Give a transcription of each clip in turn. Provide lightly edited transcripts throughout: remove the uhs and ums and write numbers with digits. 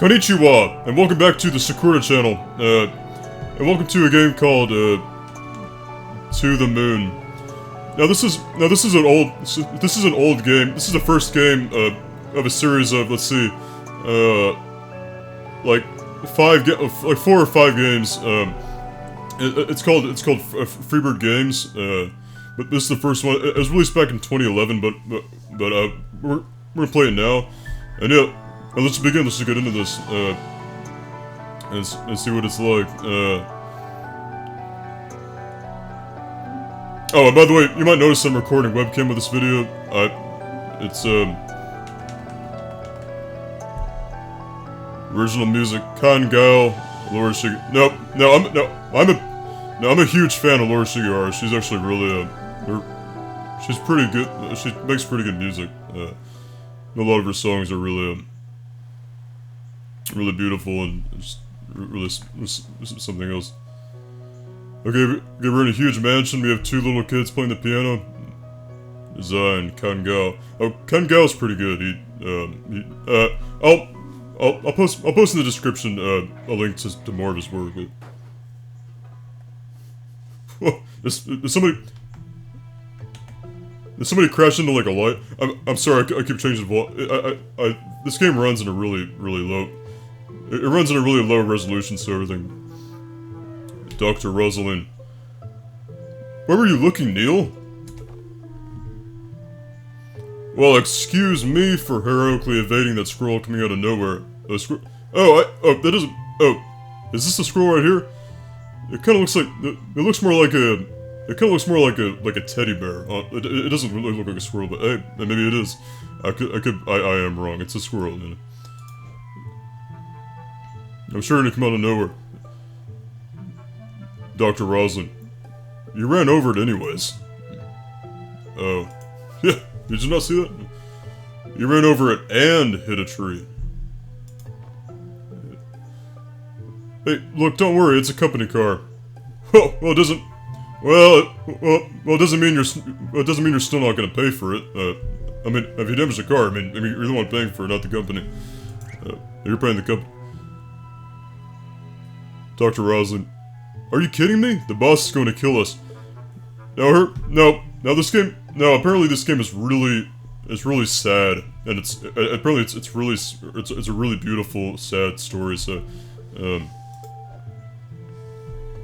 Konnichiwa, and welcome back to the Sakura channel, and welcome to a game called, To the Moon. Now this is an old game. This is the first game, of a series of, let's see, like, 4 or 5 games, it's called Freebird Games, but this is the first one. It was released back in 2011, but we're gonna play it now, and yeah. Well, let's begin. Let's get into this, and see what it's like. Oh, and by the way, you might notice I'm recording webcam with this video. It's original music. Kangao, Laura Shig. I'm a huge fan of Laura Shigehara. She's actually really she's pretty good. She makes pretty good music. A lot of her songs are really really beautiful and just really something else. Okay, we're in a huge mansion. We have 2 little kids playing the piano. Design Kangao. Oh, Kangao's pretty good. I'll post in the description a link to more of his work. Whoa, did somebody crash into like a light? I'm sorry. I keep changing the volume. This game runs in a really low. It runs at a really low resolution, so everything. Dr. Rosalind. Where were you looking, Neil? Well, excuse me for heroically evading that scroll coming out of nowhere. That isn't. Oh, is this the scroll right here? It kind of looks like. It looks more like a. It kind of looks more like a teddy bear. It doesn't really look like a squirrel, but hey, maybe it is. I am wrong. It's a squirrel, man. I'm sure it'll come out of nowhere. Dr. Roslin. You ran over it anyways. Oh. Yeah, did you not see that? You ran over it and hit a tree. Hey, look, don't worry, it's a company car. Well, it doesn't... Well, it doesn't mean you're still not gonna pay for it. I mean, if you damage the car, I mean, you're the one paying for it, not the company. You're paying the company. Dr. Roslin. Are you kidding me? The boss is going to kill us. No, apparently this game is really sad, and it's a really beautiful, sad story, so,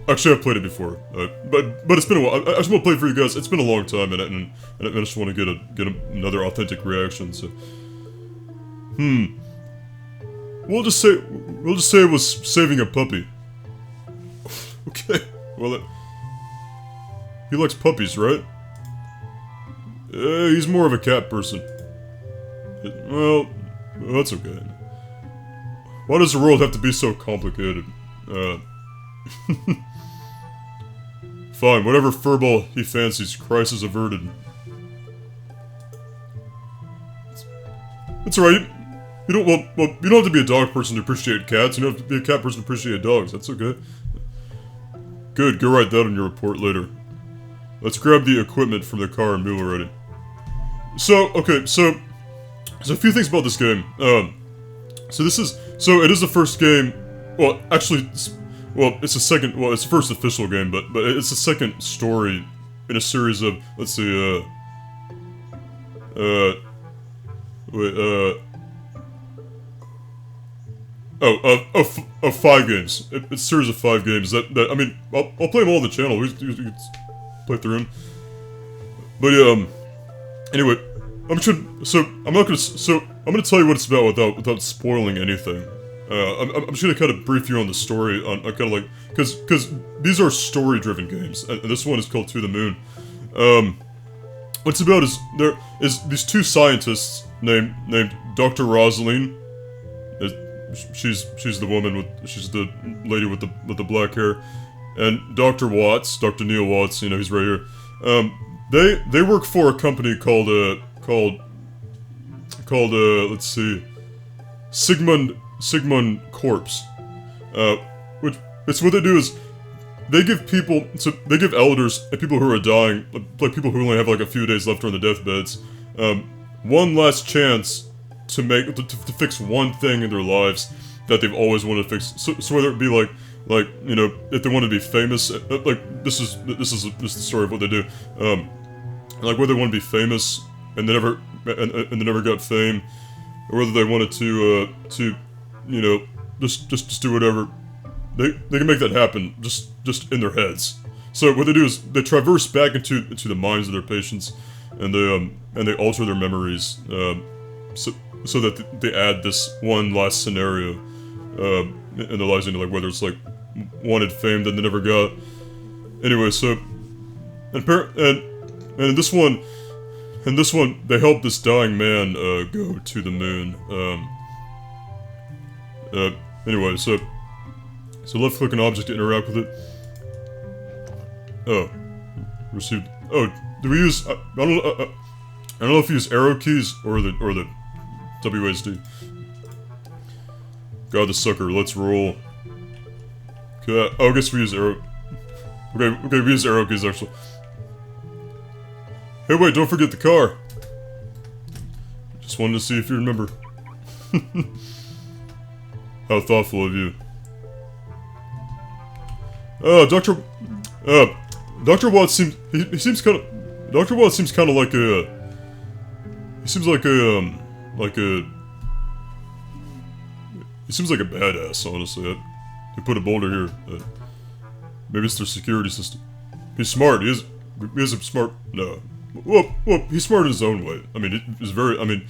actually I've played it before, but it's been a while. I just want to play it for you guys. It's been a long time, and I just want to get another authentic reaction, so. We'll just say it was saving a puppy. Okay, well, he likes puppies, right? He's more of a cat person. Well, that's okay. Why does the world have to be so complicated? Fine, whatever furball he fancies, crisis averted. It's alright. You don't have to be a dog person to appreciate cats. You don't have to be a cat person to appreciate dogs. That's okay. Good, go write that on your report later. Let's grab the equipment from the car and move already. So, okay, so there's a few things about this game. So it is the first game, well, actually, it's the first official game, but it's the second story in a series of, let's see, of 5 games. It's a series of 5 games that I mean, I'll play them all on the channel. We can play through them. But anyway, I'm gonna tell you what it's about without spoiling anything. I'm just gonna kind of brief you on the story on kind of like because these are story-driven games, and this one is called To the Moon. What it's about is there is these 2 scientists named Dr. Rosalind. She's the woman she's the lady with the black hair, and Dr. Watts, Dr. Neil Watts, you know, he's right here. They work for a company called let's see, Sigmund Corpse. Which it's what they do is they give elders and people who are dying, like people who only have like a few days left on their deathbeds, one last chance to fix one thing in their lives, that they've always wanted to fix. So whether it be like you know, if they want to be famous, like this is the story of what they do. Like whether they want to be famous and they never got fame, or whether they wanted to you know, just do whatever. They can make that happen just in their heads. So what they do is they traverse back into the minds of their patients, and they alter their memories, so that they add this one last scenario in their lives, into like whether it's like wanted fame that they never got. Anyway, so and in this one they help this dying man go to the moon. Anyway, so left click an object to interact with it. Oh, received. Oh, do we use? I don't know if we use arrow keys or the WASD. God, the sucker. Let's roll. Okay, I guess we use arrow. Okay, we use arrow keys actually. Hey, wait! Don't forget the car. Just wanted to see if you remember. How thoughtful of you. Dr. Watts seems, he seems kind of, Dr. Watts seems kind of like a, he seems like a badass, honestly. He put a boulder here. Maybe it's their security system. He's smart, he is a smart, no. Well, he's smart in his own way. I mean, he's very, I mean,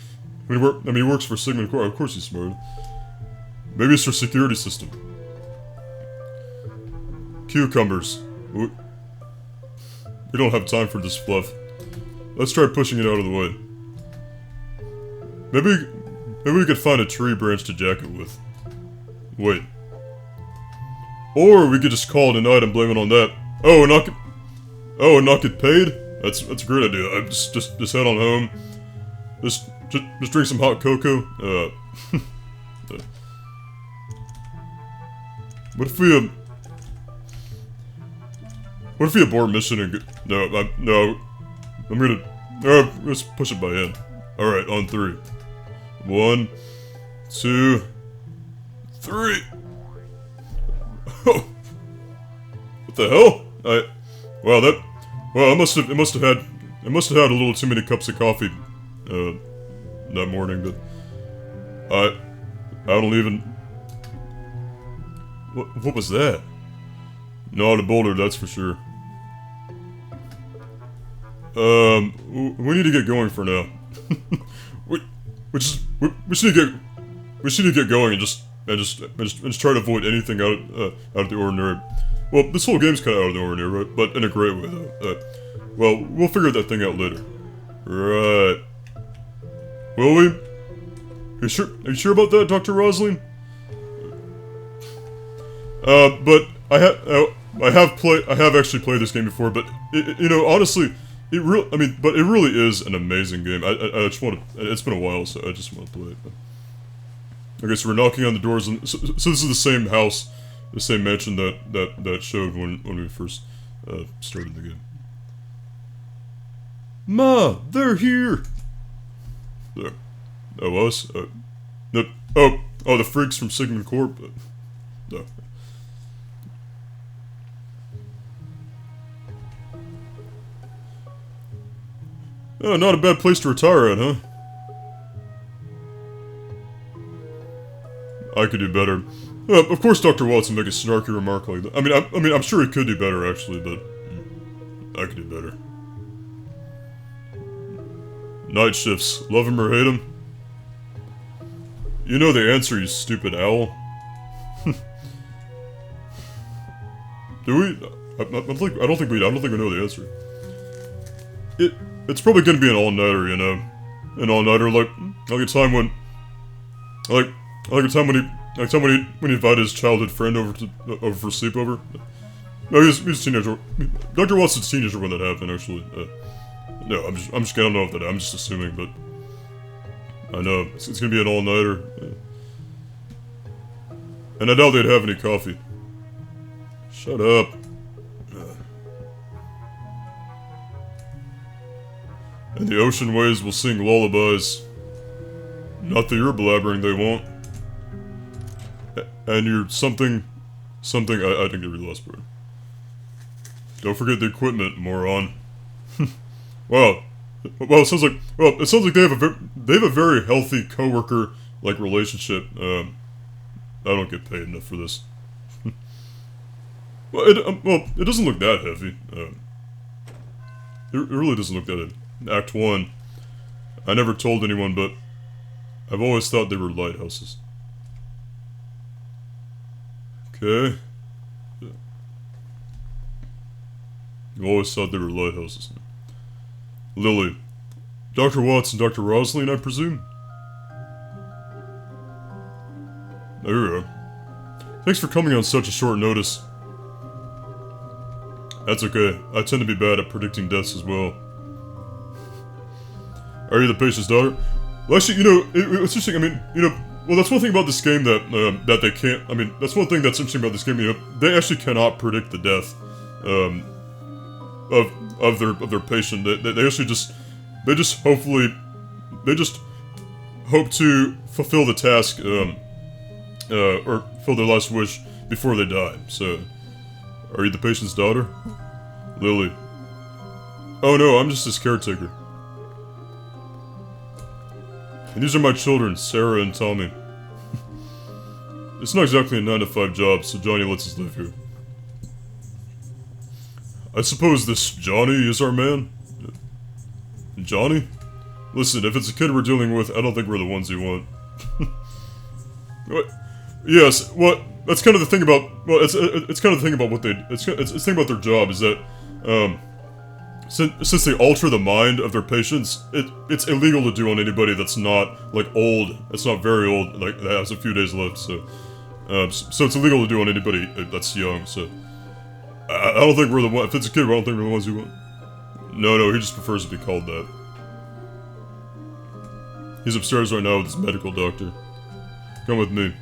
he works for Sigmund Corp, of course he's smart. Maybe it's their security system. Cucumbers. We don't have time for this fluff. Let's try pushing it out of the way. Maybe we could find a tree branch to jack it with. Wait. Or we could just call it a night and blame it on that. Oh, and not get paid? That's a great idea. Just head on home. Just drink some hot cocoa. What if we abort mission and no, I'm gonna, let's push it by hand. Alright, on 3. 1, 2, 3. Oh. What the hell? Well, it must have had a little too many cups of coffee, that morning, but I don't even, what was that? Not a boulder, that's for sure. We need to get going for now. we should get going and just try to avoid anything out of the ordinary. Well, this whole game's kind of out of the ordinary, right? But in a great way, though. Well, we'll figure that thing out later. Right. Will we? Are you sure about that, Dr. Rosling? But I have actually played this game before, but you know, honestly, it really is an amazing game. I just want to. It's been a while, so I just want to play it. Okay, so we're knocking on the doors, and so this is the same house, the same mansion that showed when we first started the game. Ma, they're here. There. Oh, us? No. Oh, the freaks from Sigmund Corp. No. Oh, not a bad place to retire at, huh? I could do better. Of course, Dr. Watson make a snarky remark like that. I mean, I'm sure he could do better, actually, but I could do better. Night shifts. Love him or hate him? You know the answer, you stupid owl. Do we? I don't think we know the answer. It's probably gonna be an all-nighter, you know. An all-nighter, like a time when, like a time when he invited his childhood friend over for sleepover. No, he's a teenager. Dr. Watson's a teenager when that happened, actually. No, I'm just I don't know if that. I'm just assuming, but I know it's gonna be an all-nighter, and I doubt they'd have any coffee. Shut up. And the ocean waves will sing lullabies. Not that you're blabbering, they won't. And you're something, I didn't get really last part. Don't forget the equipment, moron. Wow. Well, it sounds like they have a very healthy coworker like relationship. I don't get paid enough for this. Well, it doesn't look that heavy. It really doesn't look that heavy. Act 1. I never told anyone, but I've always thought they were lighthouses. Okay. I've always thought they were lighthouses. Lily. Dr. Watts and Dr. Rosalind, I presume? There you go. Thanks for coming on such a short notice. That's okay. I tend to be bad at predicting deaths as well. Are you the patient's daughter? Well, actually, it's interesting. I mean, well, that's one thing about this game that they can't. I mean, that's one thing that's interesting about this game. They actually cannot predict the death of their patient. They actually just hope to fulfill the task or fulfill their last wish before they die. So, are you the patient's daughter? Lily. Oh no, I'm just his caretaker. And these are my children, Sarah and Tommy. It's not exactly a 9-to-5 job, so Johnny lets us live here. I suppose this Johnny is our man? Johnny? Listen, if it's a kid we're dealing with, I don't think we're the ones you want. What? Yes, well, that's kind of the thing about, well, it's kind of the thing about what it's the thing about their job is that, since they alter the mind of their patients, it's illegal to do on anybody that's not, like, old. It's not very old, like, that has a few days left, so it's illegal to do on anybody that's young, so. I don't think we're the one, if it's a kid, I don't think we're the ones you want. No, he just prefers to be called that. He's upstairs right now with his medical doctor. Come with me.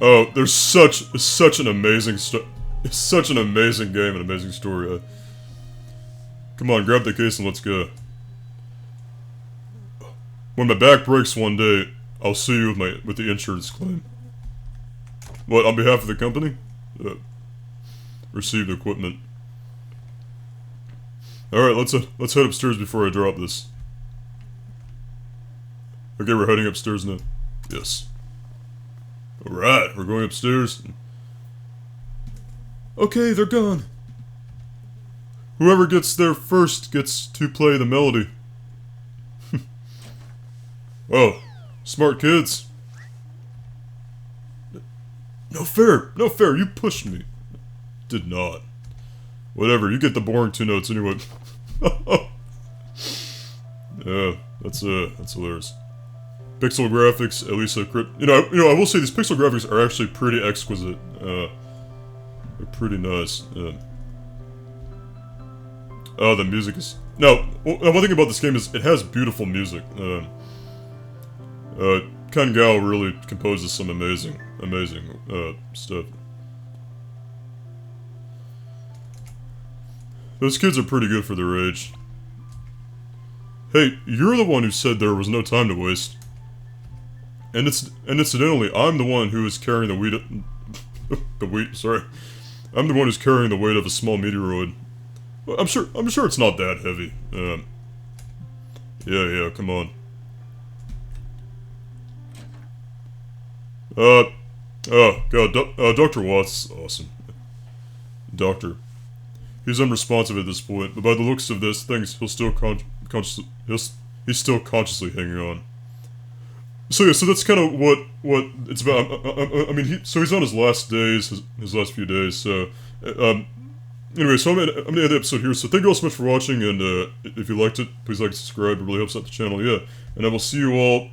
Oh, there's such an amazing such an amazing game and amazing story. Come on, grab the case and let's go. When my back breaks one day, I'll sue you with the insurance claim. What, on behalf of the company? Received equipment. Alright, let's head upstairs before I drop this. Okay, we're heading upstairs now. Yes. Alright, we're going upstairs. Okay, they're gone. Whoever gets there first gets to play the melody. Well, smart kids. No fair, you pushed me. Did not. Whatever, you get the boring 2 notes anyway. Yeah, that's hilarious. Pixel graphics, at least I will say these pixel graphics are actually pretty exquisite. They're pretty nice. Oh, the music is... No, one thing about this game is it has beautiful music. Ken Gao really composes some amazing stuff. Those kids are pretty good for their age. Hey, you're the one who said there was no time to waste. And incidentally, I'm the one who is carrying the weight I'm the one who's carrying the weight of a small meteoroid. Well, I'm sure it's not that heavy. Yeah, come on. Oh god, Dr. Watts, awesome. Doctor. He's unresponsive at this point, but by the looks of this, he's still consciously hanging on. So yeah, so that's kind of what it's about. I mean, he's on his last days, his last few days. So, anyway, so I'm gonna end the episode here. So thank you all so much for watching, and if you liked it, please like and subscribe. It really helps out the channel. Yeah, and I will see you all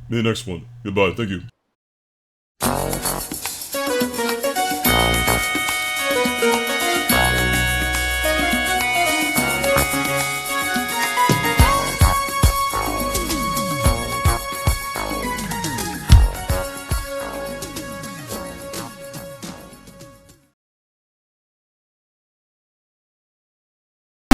in the next one. Goodbye. Thank you.